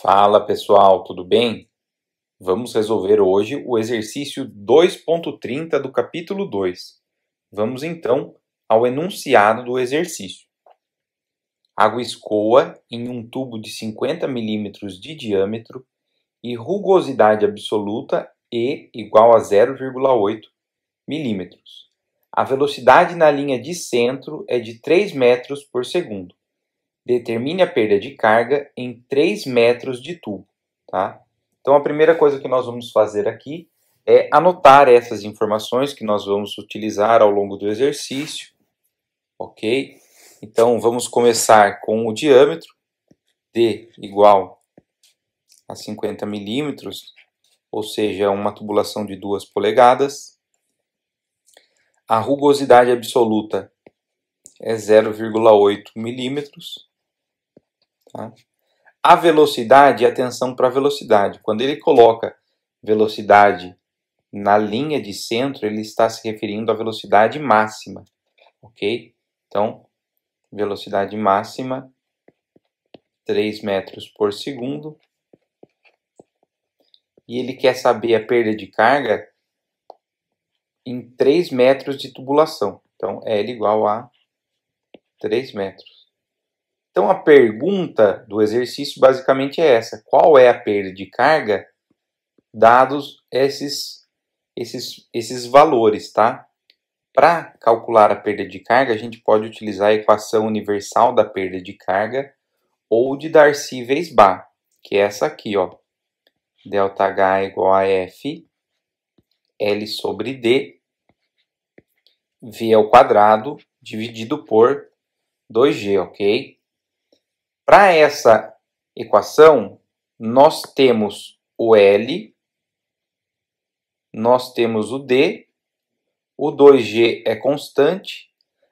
Fala pessoal, tudo bem? Vamos resolver hoje o exercício 2.30 do capítulo 2. Vamos então ao enunciado do exercício. Água escoa em um tubo de 50 milímetros de diâmetro e rugosidade absoluta E igual a 0,8 milímetros. A velocidade na linha de centro é de 3 metros por segundo. Determine a perda de carga em 3 metros de tubo, tá? Então, a primeira coisa que nós vamos fazer aqui é anotar essas informações que nós vamos utilizar ao longo do exercício, ok? Então, vamos começar com o diâmetro, D igual a 50 milímetros, ou seja, uma tubulação de 2 polegadas. A rugosidade absoluta é 0,8 milímetros. Tá? A velocidade, atenção para a velocidade. Quando ele coloca velocidade na linha de centro, ele está se referindo à velocidade máxima, ok? Então, velocidade máxima, 3 metros por segundo. E ele quer saber a perda de carga em 3 metros de tubulação. Então, L igual a 3 metros. Então, a pergunta do exercício basicamente é essa. Qual é a perda de carga dados esses valores, tá? Para calcular a perda de carga, a gente pode utilizar a equação universal da perda de carga ou de Darcy-Weisbach, que é essa aqui, ó. ΔH é igual a F, L sobre D, V ao quadrado, dividido por 2G, ok? Para essa equação, nós temos o L, nós temos o D, o 2G é constante.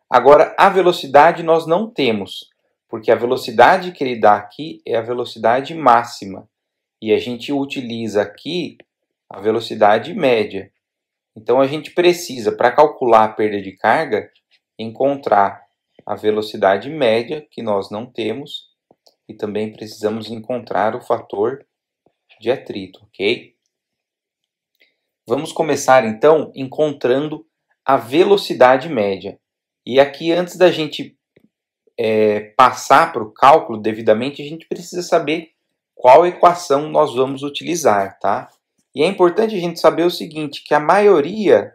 Agora, a velocidade nós não temos, porque a velocidade que ele dá aqui é a velocidade máxima. E a gente utiliza aqui a velocidade média. Então, a gente precisa, para calcular a perda de carga, encontrar a velocidade média, que nós não temos, e também precisamos encontrar o fator de atrito, ok? Vamos começar, então, encontrando a velocidade média. E aqui, antes da gente passar para o cálculo devidamente, a gente precisa saber qual equação nós vamos utilizar, tá? E é importante a gente saber o seguinte, que a maioria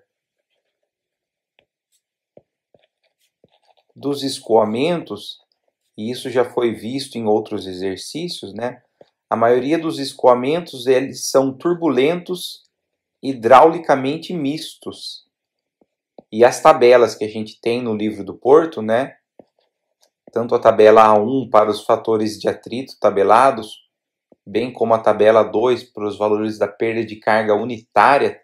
dos escoamentos, e isso já foi visto em outros exercícios, né? A maioria dos escoamentos, eles são turbulentos, hidraulicamente mistos. E as tabelas que a gente tem no livro do Porto, né? Tanto a tabela A1 para os fatores de atrito tabelados, bem como a tabela 2 para os valores da perda de carga unitária,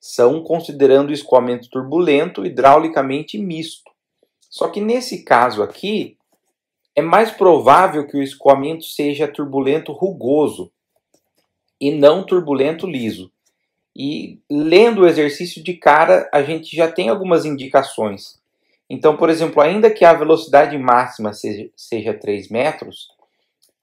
são considerando o escoamento turbulento hidraulicamente misto. Só que nesse caso aqui, é mais provável que o escoamento seja turbulento rugoso e não turbulento liso. E lendo o exercício de cara, a gente já tem algumas indicações. Então, por exemplo, ainda que a velocidade máxima seja 3 metros,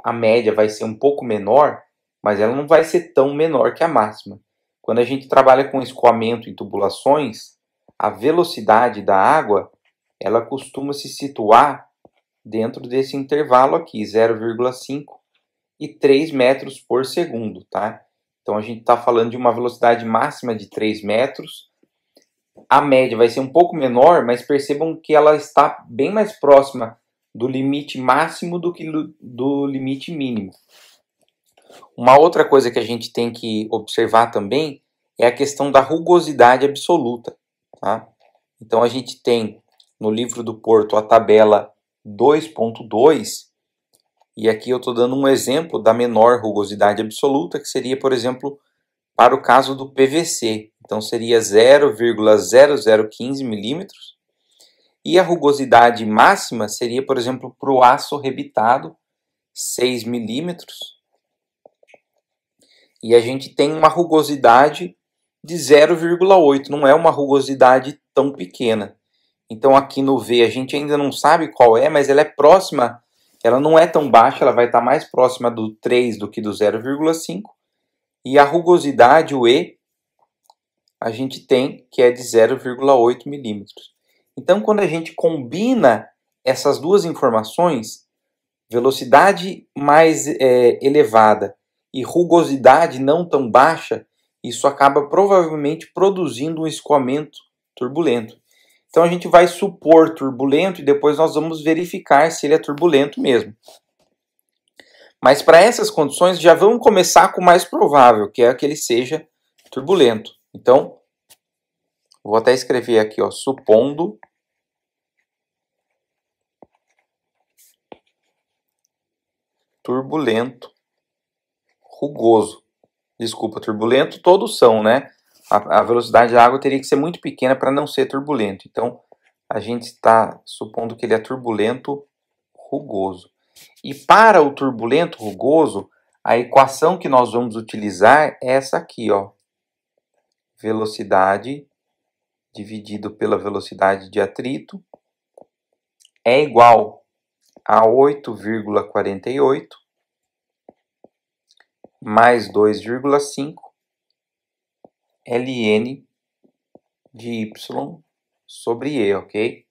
a média vai ser um pouco menor, mas ela não vai ser tão menor que a máxima. Quando a gente trabalha com escoamento em tubulações, a velocidade da água ela costuma se situar dentro desse intervalo aqui, 0,5 e 3 metros por segundo, tá? Então, a gente está falando de uma velocidade máxima de 3 metros. A média vai ser um pouco menor, mas percebam que ela está bem mais próxima do limite máximo do que do limite mínimo. Uma outra coisa que a gente tem que observar também é a questão da rugosidade absoluta, tá? Então, a gente tem no livro do Porto a tabela 2.2, e aqui eu estou dando um exemplo da menor rugosidade absoluta, que seria, por exemplo, para o caso do PVC. Então, seria 0,0015 milímetros. E a rugosidade máxima seria, por exemplo, para o aço rebitado, 6 milímetros. E a gente tem uma rugosidade de 0,8, não é uma rugosidade tão pequena. Então, aqui no V a gente ainda não sabe qual é, mas ela é próxima ela não é tão baixa, ela vai estar mais próxima do 3 do que do 0,5. E a rugosidade, o E, a gente tem que é de 0,8 milímetros. Então, quando a gente combina essas duas informações, velocidade mais elevada e rugosidade não tão baixa, isso acaba provavelmente produzindo um escoamento turbulento. Então a gente vai supor turbulento e depois nós vamos verificar se ele é turbulento mesmo. Mas para essas condições já vamos começar com o mais provável, que é que ele seja turbulento. Então, vou até escrever aqui, ó, supondo turbulento rugoso. Desculpa, turbulento todos são, né? A velocidade da água teria que ser muito pequena para não ser turbulento. Então, a gente está supondo que ele é turbulento rugoso. E para o turbulento rugoso, a equação que nós vamos utilizar é essa aqui, ó. Velocidade dividido pela velocidade de atrito é igual a 8,48 mais 2,5 ln de y sobre e, ok?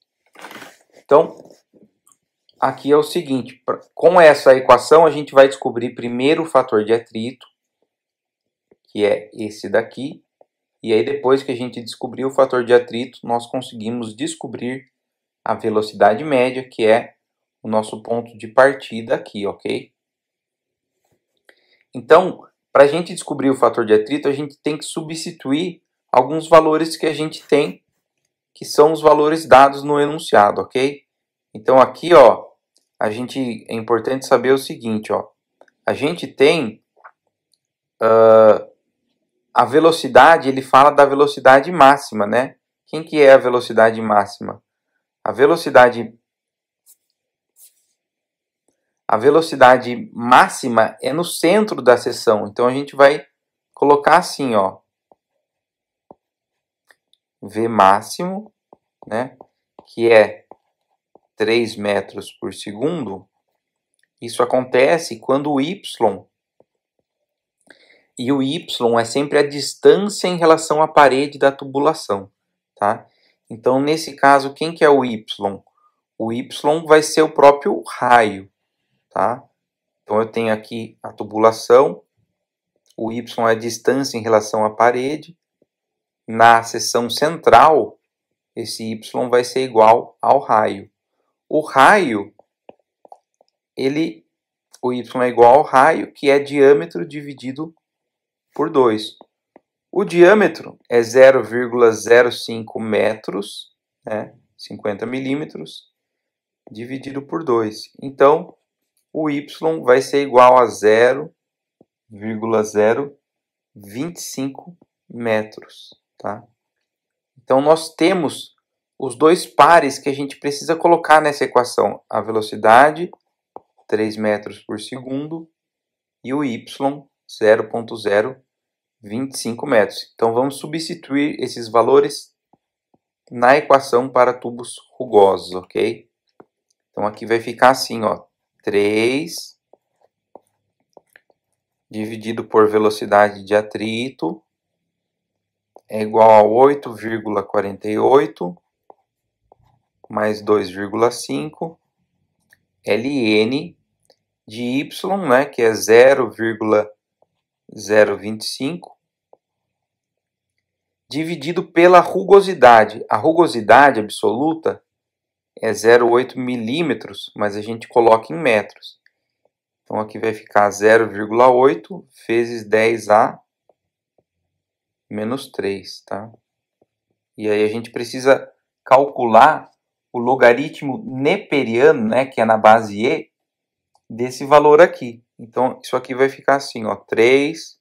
Então, aqui é o seguinte, com essa equação a gente vai descobrir primeiro o fator de atrito, que é esse daqui, e aí depois que a gente descobrir o fator de atrito, nós conseguimos descobrir a velocidade média, que é o nosso ponto de partida aqui, ok? Então, para a gente descobrir o fator de atrito, a gente tem que substituir alguns valores que a gente tem, que são os valores dados no enunciado, ok? Então aqui, ó, é importante saber o seguinte, ó, a gente tem a velocidade, ele fala da velocidade máxima, né? Quem que é a velocidade máxima? A velocidade máxima é no centro da seção. Então a gente vai colocar assim, ó, V máximo, né, que é 3 metros por segundo. Isso acontece quando o y, e o y é sempre a distância em relação à parede da tubulação, tá? Então, nesse caso, quem que é o y? O y vai ser o próprio raio, tá? Então, eu tenho aqui a tubulação, o y é a distância em relação à parede. Na seção central, esse y vai ser igual ao raio. O raio, o y é igual ao raio, que é diâmetro dividido por 2. O diâmetro é 0,05 metros, né, 50 milímetros, dividido por 2. Então, o y vai ser igual a 0,025 metros. Tá? Então, nós temos os dois pares que a gente precisa colocar nessa equação. A velocidade, 3 metros por segundo, e o y, 0,025 metros. Então, vamos substituir esses valores na equação para tubos rugosos, ok? Então, aqui vai ficar assim, ó, 3 dividido por velocidade de atrito é igual a 8,48 mais 2,5 ln de y, né, que é 0,025, dividido pela rugosidade. A rugosidade absoluta é 0,8 milímetros, mas a gente coloca em metros. Então, aqui vai ficar 0,8 vezes 10 a menos 3, tá? E aí a gente precisa calcular o logaritmo neperiano, né, que é na base e, desse valor aqui. Então, isso aqui vai ficar assim, ó, 3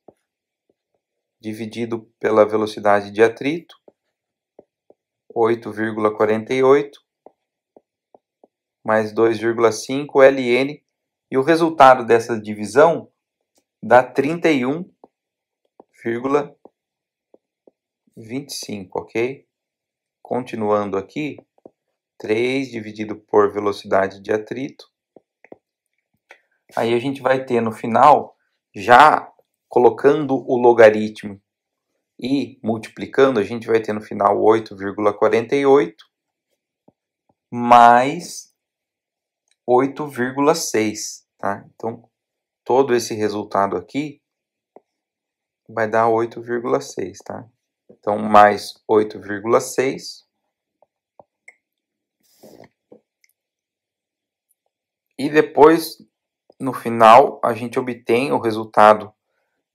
dividido pela velocidade de atrito, 8,48 mais 2,5 ln, e o resultado dessa divisão dá 31,25, ok? Continuando aqui, 3 dividido por velocidade de atrito Aí a gente vai ter no final, já colocando o logaritmo e multiplicando, a gente vai ter no final 8,48 mais 8,6, tá? Então, todo esse resultado aqui vai dar 8,6, tá? Então, mais 8,6. E depois, no final, a gente obtém o resultado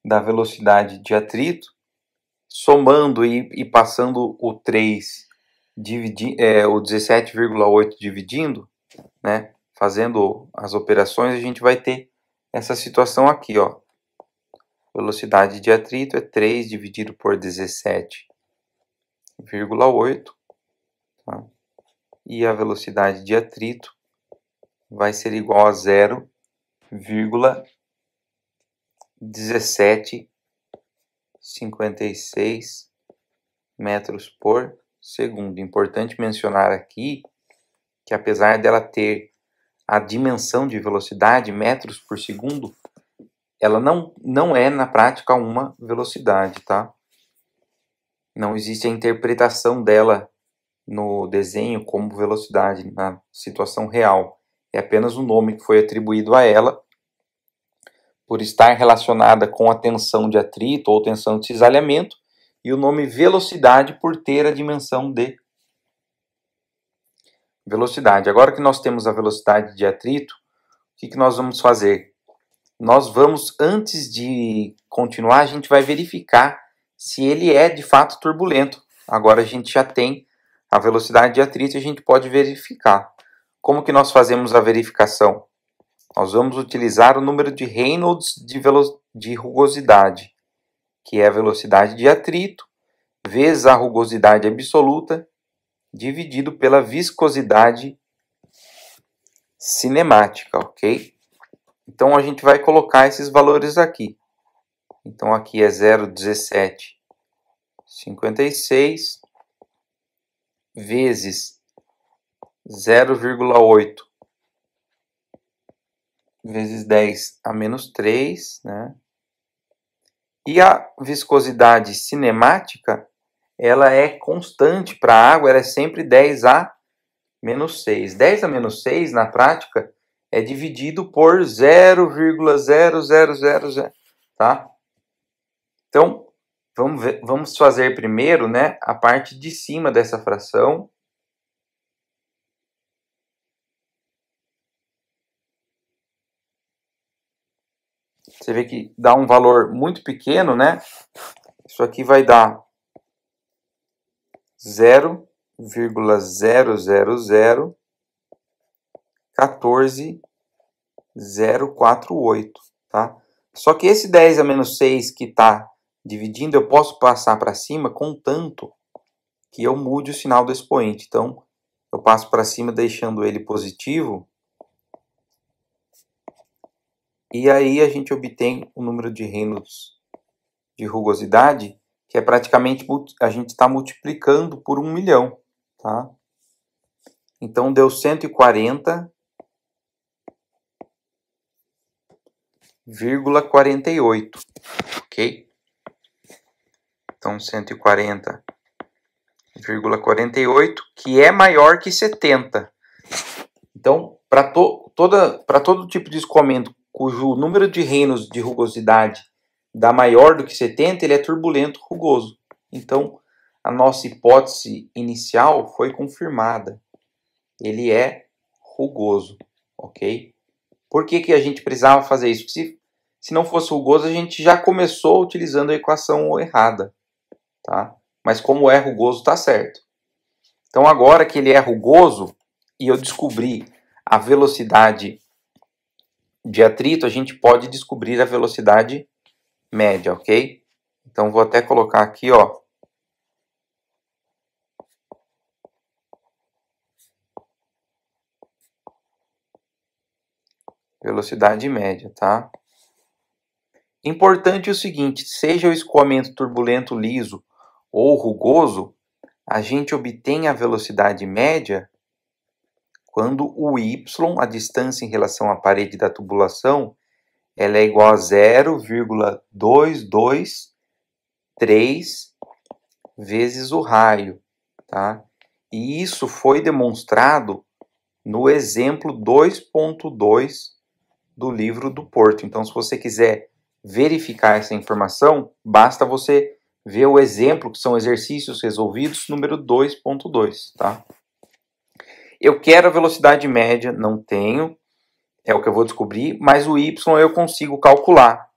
da velocidade de atrito, somando e passando o 3, o 17,8 dividindo, né? Fazendo as operações, a gente vai ter essa situação aqui, ó. Velocidade de atrito é 3 dividido por 17,8, tá? E a velocidade de atrito vai ser igual a 0,1756 metros por segundo. Importante mencionar aqui que apesar dela ter a dimensão de velocidade, metros por segundo, ela não é na prática uma velocidade, tá? Não existe a interpretação dela no desenho como velocidade na situação real. É apenas um nome que foi atribuído a ela por estar relacionada com a tensão de atrito ou tensão de cisalhamento, e o nome velocidade por ter a dimensão de velocidade. Agora que nós temos a velocidade de atrito, o que nós vamos fazer? Nós vamos, antes de continuar, a gente vai verificar se ele é de fato turbulento. Agora a gente já tem a velocidade de atrito e a gente pode verificar. Como que nós fazemos a verificação? Nós vamos utilizar o número de Reynolds de rugosidade, que é a velocidade de atrito, vezes a rugosidade absoluta, dividido pela viscosidade cinemática, ok? Então a gente vai colocar esses valores aqui. Então aqui é 0,1756 vezes 0,8 vezes 10 a menos 3, né? E a viscosidade cinemática, ela é constante para a água, ela é sempre 10 a menos 6. 10 a menos 6, na prática, é dividido por 0,0000, tá? Então, vamos fazer primeiro, né, a parte de cima dessa fração. Você vê que dá um valor muito pequeno, né? Isso aqui vai dar 0,00014,048, tá? Só que esse 10 a menos 6 que está dividindo, eu posso passar para cima contanto que eu mude o sinal do expoente. Então, eu passo para cima deixando ele positivo. E aí a gente obtém o número de Reynolds de rugosidade, que é praticamente, a gente está multiplicando por 1 milhão, tá? Então deu 140,48, ok? Então 140,48, que é maior que 70. Então, para todo tipo de escoamento cujo número de Reynolds de rugosidade dá maior do que 70, ele é turbulento rugoso. Então, a nossa hipótese inicial foi confirmada. Ele é rugoso, ok? Por que a gente precisava fazer isso? Se não fosse rugoso, a gente já começou utilizando a equação errada, tá? Mas como é rugoso, está certo. Então, agora que ele é rugoso e eu descobri a velocidade de atrito, a gente pode descobrir a velocidade média, ok? Então, vou até colocar aqui, ó. Velocidade média, tá? Importante o seguinte, seja o escoamento turbulento liso ou rugoso, a gente obtém a velocidade média quando o y, a distância em relação à parede da tubulação, ela é igual a 0,223 vezes o raio, tá? E isso foi demonstrado no exemplo 2.2 do livro do Porto. Então, se você quiser verificar essa informação, basta você ver o exemplo, que são exercícios resolvidos, número 2.2, tá? Eu quero a velocidade média, não tenho, é o que eu vou descobrir, mas o y eu consigo calcular,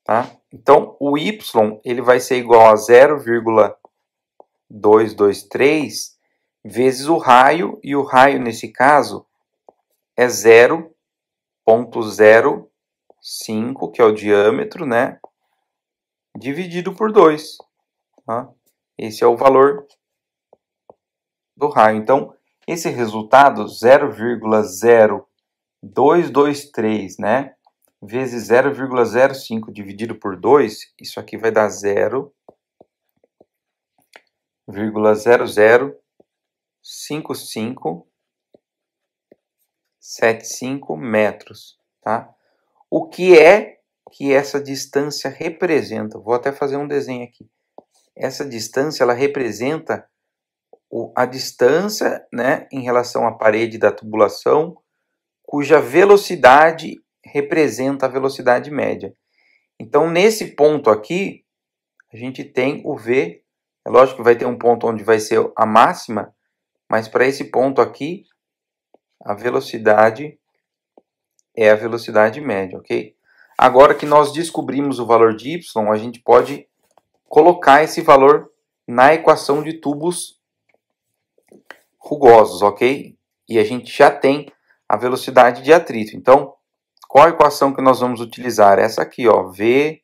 tá? Então, o y ele vai ser igual a 0,223 vezes o raio, e o raio, nesse caso, é 0,05, que é o diâmetro, né? Dividido por 2. Tá? Esse é o valor do raio. Então, esse resultado, 0,0223, né? Vezes 0,05 dividido por 2, isso aqui vai dar 0,005575 metros, tá? O que é que essa distância representa? Vou até fazer um desenho aqui. Essa distância, ela representa a distância, né, em relação à parede da tubulação, cuja velocidade representa a velocidade média. Então, nesse ponto aqui, a gente tem o V. É lógico que vai ter um ponto onde vai ser a máxima, mas para esse ponto aqui, a velocidade é a velocidade média, ok? Agora que nós descobrimos o valor de y, a gente pode colocar esse valor na equação de tubos rugosos, ok? E a gente já tem a velocidade de atrito. Então, qual a equação que nós vamos utilizar? Essa aqui, ó, V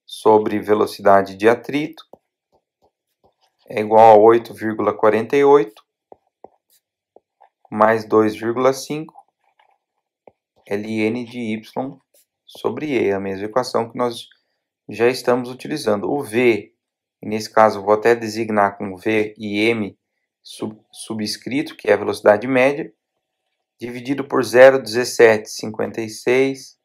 sobre velocidade de atrito é igual a 8,48 mais 2,5 ln de y sobre e, a mesma equação que nós já estamos utilizando. O V, nesse caso, vou até designar com V e m subscrito, que é a velocidade média, dividido por 0,1756,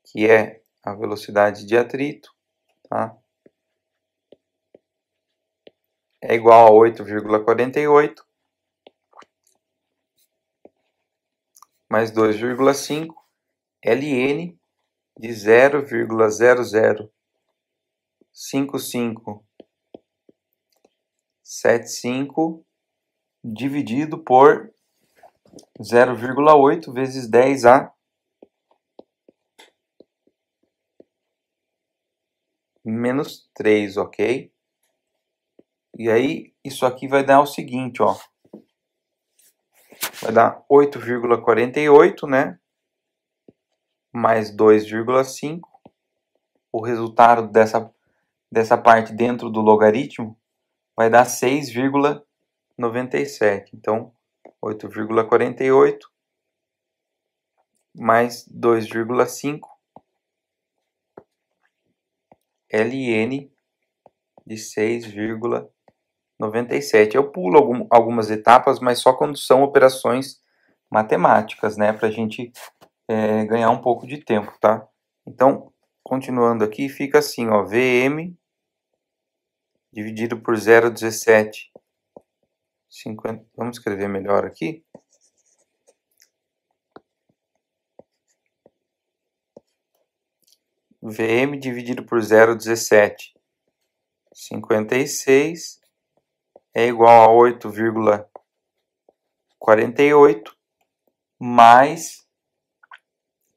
que é a velocidade de atrito, tá? É igual a 8,48 mais 2,5 ln de 0,005575 dividido por 0,8 vezes 10 a menos 3, ok? E aí, isso aqui vai dar o seguinte, ó. Vai dar 8,48, né? Mais 2,5. O resultado dessa parte dentro do logaritmo vai dar 6,97. Então, 8,48 mais 2,5 ln de 6,97. Eu pulo algumas etapas, mas só quando são operações matemáticas, né? Para a gente ganhar um pouco de tempo, tá? Então, continuando aqui, fica assim, ó, Vm dividido por 0,1750. Vamos escrever melhor aqui. Vm dividido por 0,1756 é igual a 8,48 mais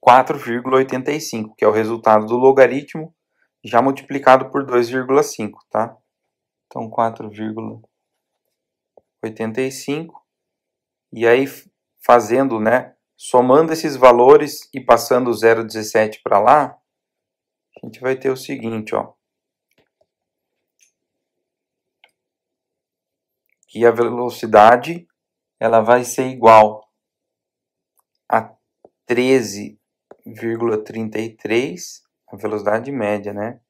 4,85, que é o resultado do logaritmo já multiplicado por 2,5, tá? Então, 4,85. E aí, fazendo, né, somando esses valores e passando o 0,17 para lá, a gente vai ter o seguinte, ó. Que a velocidade, ela vai ser igual a 13,33, a velocidade média, né?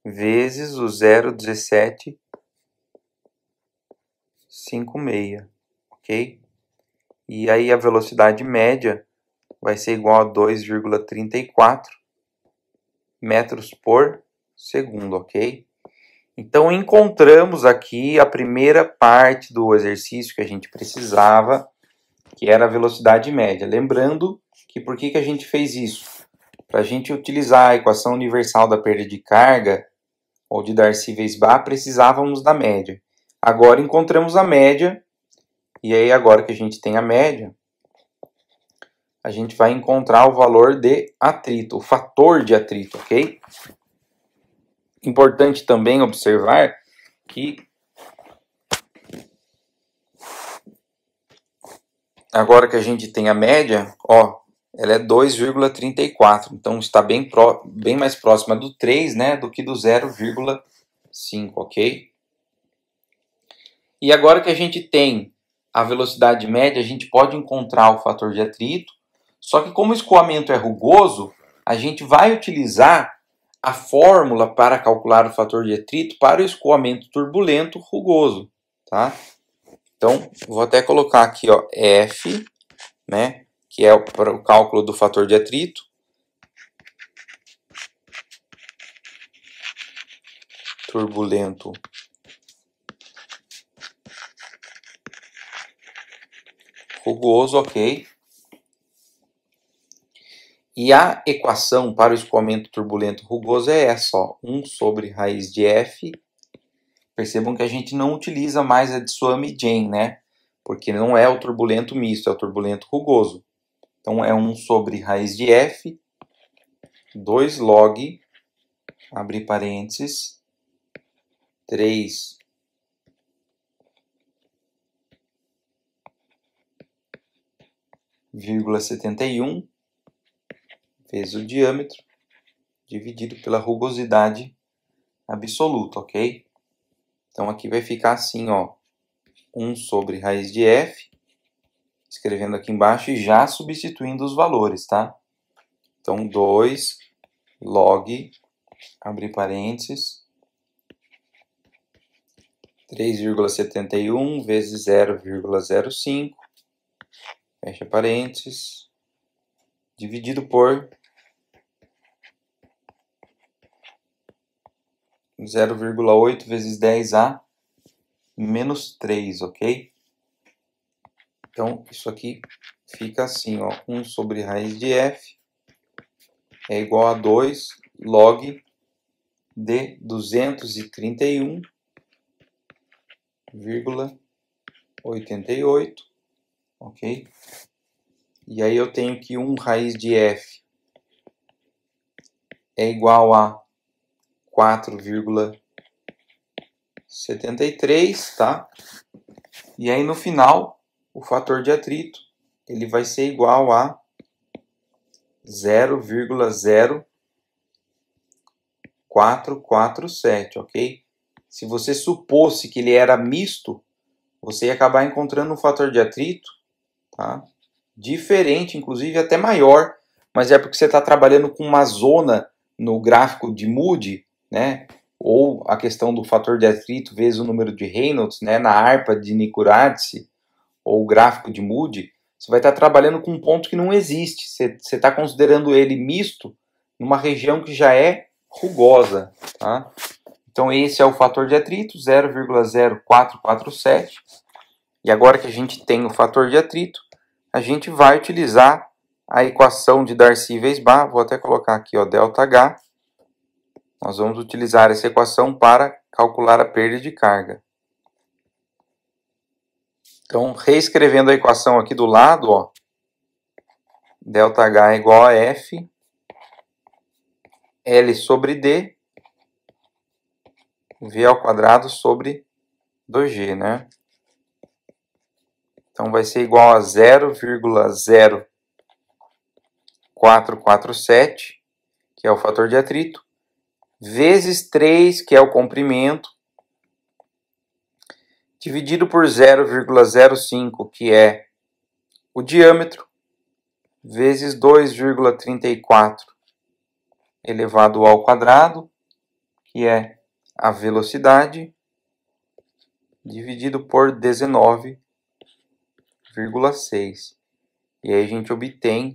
Vezes o 0,1756, ok? E aí a velocidade média vai ser igual a 2,34 metros por segundo, ok? Então, encontramos aqui a primeira parte do exercício que a gente precisava, que era a velocidade média. Lembrando que por que a gente fez isso? Para a gente utilizar a equação universal da perda de carga, ou de Darcy-Weisbach, precisávamos da média. Agora encontramos a média, e aí agora que a gente tem a média, a gente vai encontrar o valor de atrito, o fator de atrito, ok? Importante também observar que agora que a gente tem a média, ó, ela é 2,34, então está bem mais próxima do 3, né, do que do 0,5, ok? E agora que a gente tem a velocidade média, a gente pode encontrar o fator de atrito, só que como o escoamento é rugoso, a gente vai utilizar a fórmula para calcular o fator de atrito para o escoamento turbulento rugoso, tá? Então, vou até colocar aqui, ó, F, né, que é para o cálculo do fator de atrito. Turbulento rugoso, ok? E a equação para o escoamento turbulento rugoso é essa, ó, 1 sobre raiz de F. Percebam que a gente não utiliza mais a de Swamy-Jain, né? Porque não é o turbulento misto, é o turbulento rugoso. Então, é 1 sobre raiz de F, 2 log, abre parênteses, 3,71 vezes o diâmetro, dividido pela rugosidade absoluta, ok? Então, aqui vai ficar assim, ó, 1 sobre raiz de F, escrevendo aqui embaixo e já substituindo os valores, tá? Então, 2 log, abre parênteses, 3,71 vezes 0,05, fecha parênteses, dividido por 0,8 vezes 10 a menos 3, ok? Então, isso aqui fica assim, ó, 1 sobre raiz de F é igual a 2 log de 231,88, ok? E aí eu tenho que 1 raiz de F é igual a 4,73, tá? E aí no final, o fator de atrito, ele vai ser igual a 0,0447, ok? Se você supôsse que ele era misto, você ia acabar encontrando um fator de atrito, tá? Diferente, inclusive até maior, mas é porque você está trabalhando com uma zona no gráfico de Moody, né? Ou a questão do fator de atrito vezes o número de Reynolds, né? Na harpa de Nikuradse, ou o gráfico de Moody, você vai estar trabalhando com um ponto que não existe. Você está considerando ele misto numa região que já é rugosa, tá? Então esse é o fator de atrito, 0,0447. E agora que a gente tem o fator de atrito, a gente vai utilizar a equação de Darcy-Weisbach. Vou até colocar aqui, ó, ΔH. Nós vamos utilizar essa equação para calcular a perda de carga. Então, reescrevendo a equação aqui do lado, ó, ΔH é igual a F L sobre D V ao quadrado sobre 2G, né? Então, vai ser igual a 0,0447, que é o fator de atrito, vezes 3, que é o comprimento, dividido por 0,05, que é o diâmetro, vezes 2,34 elevado ao quadrado, que é a velocidade, dividido por 19,5, 0,6. E aí a gente obtém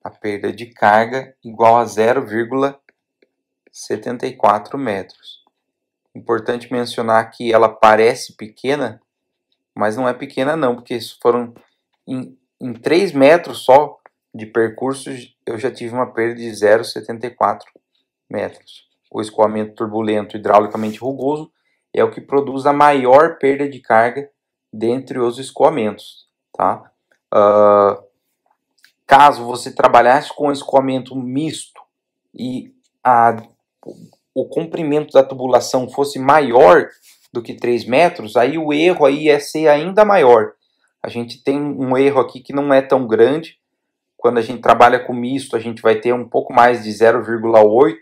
a perda de carga igual a 0,74 metros. Importante mencionar que ela parece pequena, mas não é pequena não, porque isso foram em 3 metros só de percurso, eu já tive uma perda de 0,74 metros. O escoamento turbulento hidraulicamente rugoso é o que produz a maior perda de carga dentre os escoamentos, tá? Caso você trabalhasse com escoamento misto e o comprimento da tubulação fosse maior do que 3 metros, aí o erro aí ia ser ainda maior. A gente tem um erro aqui que não é tão grande. Quando a gente trabalha com misto, a gente vai ter um pouco mais de 0,8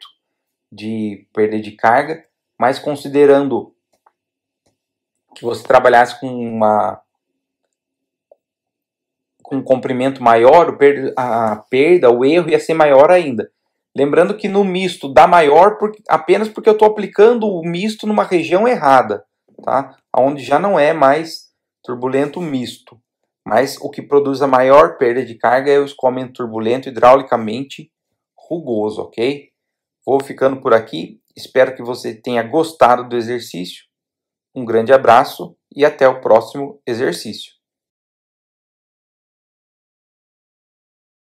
de perda de carga, mas considerando que você trabalhasse com um comprimento maior, o erro ia ser maior ainda. Lembrando que no misto dá maior apenas porque eu estou aplicando o misto numa região errada, tá? Onde já não é mais turbulento misto. Mas o que produz a maior perda de carga é o escoamento turbulento hidraulicamente rugoso, ok? Vou ficando por aqui. Espero que você tenha gostado do exercício. Um grande abraço e até o próximo exercício.